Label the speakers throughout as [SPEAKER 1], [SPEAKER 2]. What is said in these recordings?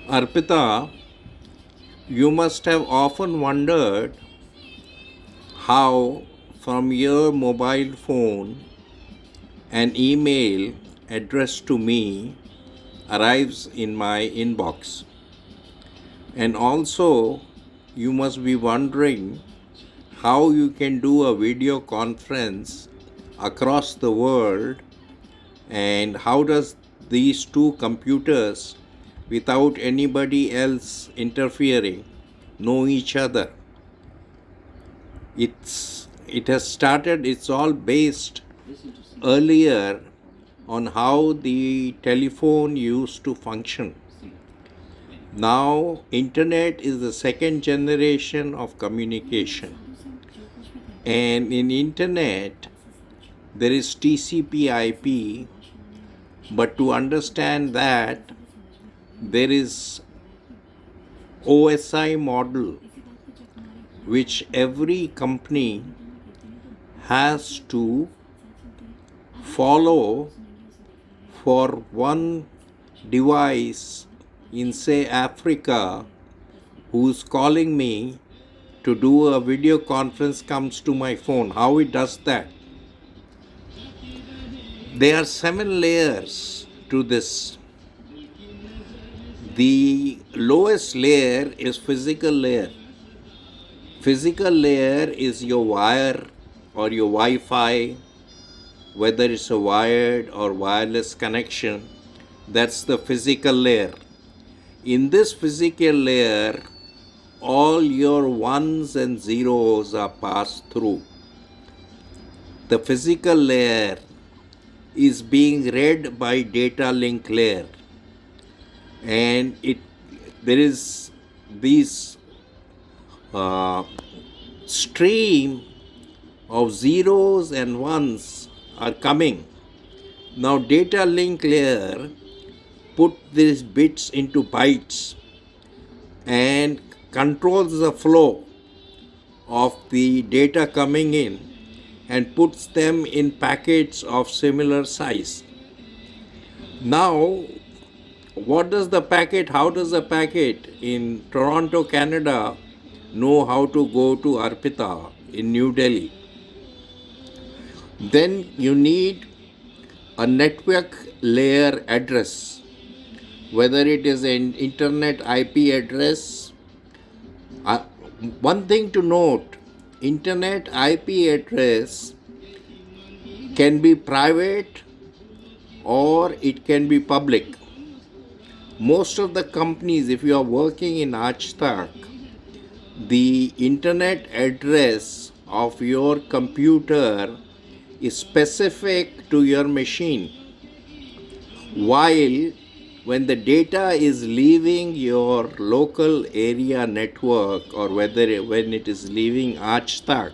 [SPEAKER 1] Arpita, you must have often wondered how, from your mobile phone, an email addressed to me arrives in my inbox. And also, you must be wondering how you can do a video conference across the world and how does these two computers without anybody else interfering know each other. It's all based earlier on how the telephone used to function. Now internet is the second generation of communication, and in internet there is TCP/IP, but to understand that there is OSI model which every company has to follow for one device in, say, Africa, who's calling me to do a video conference comes to my phone. How it does that? There are 7 layers to this. The lowest layer is physical layer. Physical layer is your wire or your Wi-Fi, whether it's a wired or wireless connection. That's the physical layer. In this physical layer, all your ones and zeros are passed through. The physical layer is being read by data link layer, and there is this stream of zeros and ones are coming. Now data link layer put these bits into bytes and controls the flow of the data coming in and puts them in packets of similar size. Now, how does the packet in Toronto, Canada know how to go to Arpita in New Delhi? Then you need a network layer address, whether it is an internet IP address. One thing to note, internet IP address can be private or it can be public. Most of the companies, if you are working in Ajtak, the internet address of your computer is specific to your machine, while when the data is leaving your local area network or when it is leaving Ajtak,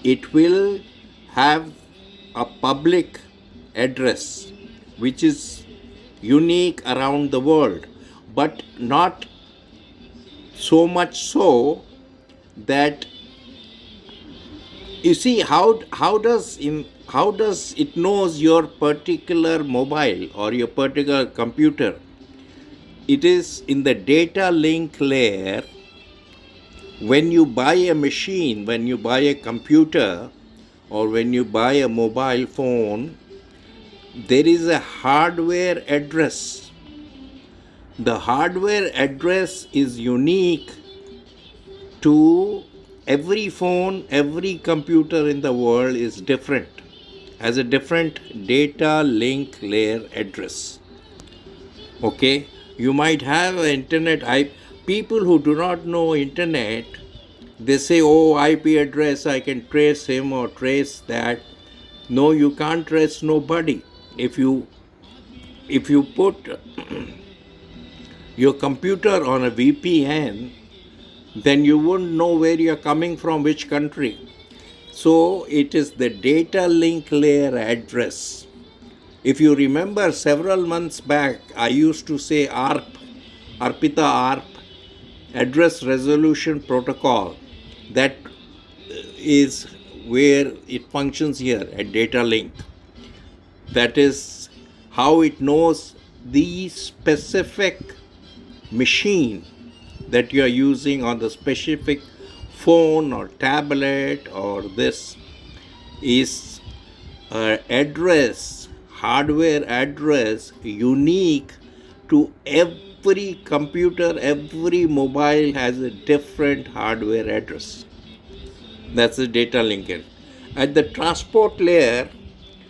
[SPEAKER 1] it will have a public address which is unique around the world, but not so much so that you see how does it knows your particular mobile or your particular computer. It is in the data link layer. When you buy a machine, when you buy a computer, or when you buy a mobile phone, there is a hardware address. The hardware address is unique to every phone. Every computer in the world is different, has a different data link layer address. Okay, you might have an internet. People who do not know internet, they say, oh, IP address, I can trace him or trace that. No, you can't trace nobody. If you put your computer on a VPN, then you wouldn't know where you're coming from, which country. So it is the data link layer address. If you remember, several months back, I used to say Arpita Arp, address resolution protocol. That is where it functions here at data link. That is how it knows the specific machine that you are using on the specific phone or tablet or this is address, hardware address unique to every computer, every mobile has a different hardware address. That's the data linker. At the transport layer,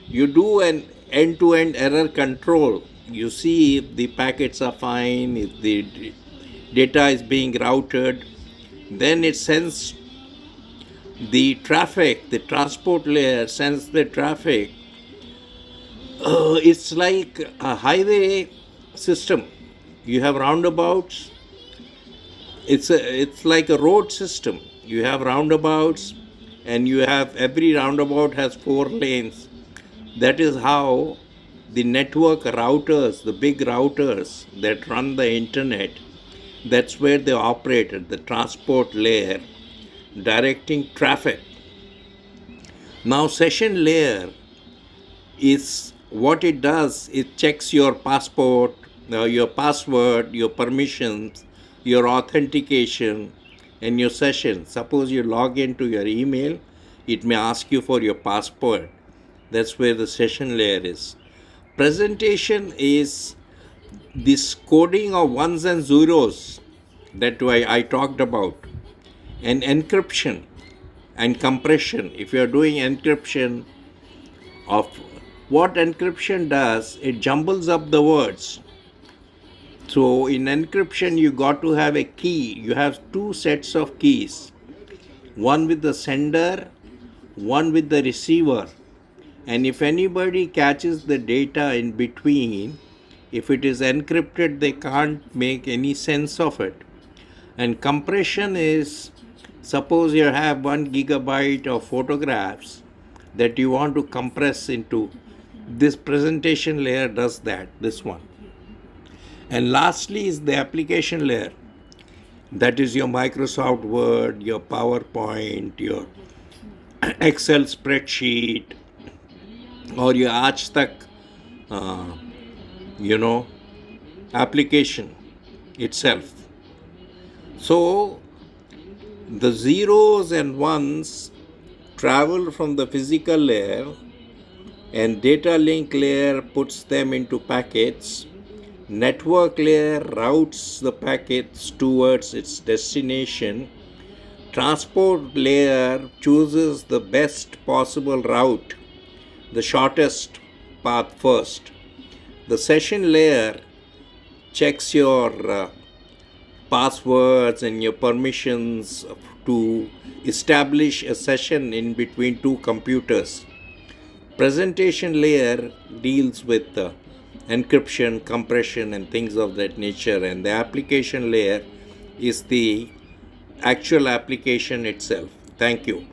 [SPEAKER 1] you do an end-to-end error control. You see if the packets are fine, if the data is being routed, then it sends the traffic, the transport layer sends the traffic. It's like a highway system. You have roundabouts. It's like a road system. You have roundabouts, and you have every roundabout has 4 lanes. That is how the network routers, the big routers that run the internet, that's where they operate at the transport layer, directing traffic. Now, session layer is what it does. It checks your passport, your password, your permissions, your authentication, and your session. Suppose you log into your email, it may ask you for your passport. That's where the session layer is. Presentation is this coding of ones and zeros that I talked about, and encryption and compression. If you are doing encryption, of what encryption does, it jumbles up the words. So in encryption, you got to have a key. You have 2 sets of keys, one with the sender, one with the receiver. And if anybody catches the data in between, if it is encrypted, they can't make any sense of it. And compression is, suppose you have 1 gigabyte of photographs that you want to compress into, this presentation layer does that, this one. And lastly is the application layer. That is your Microsoft Word, your PowerPoint, your Excel spreadsheet, or your Aaj application itself. So the zeros and ones travel from the physical layer, and data link layer puts them into packets. Network layer routes the packets towards its destination. Transport layer chooses the best possible route, the shortest path first. The session layer checks your passwords and your permissions to establish a session in between 2 computers. Presentation layer deals with encryption, compression, and things of that nature, and the application layer is the actual application itself. Thank you.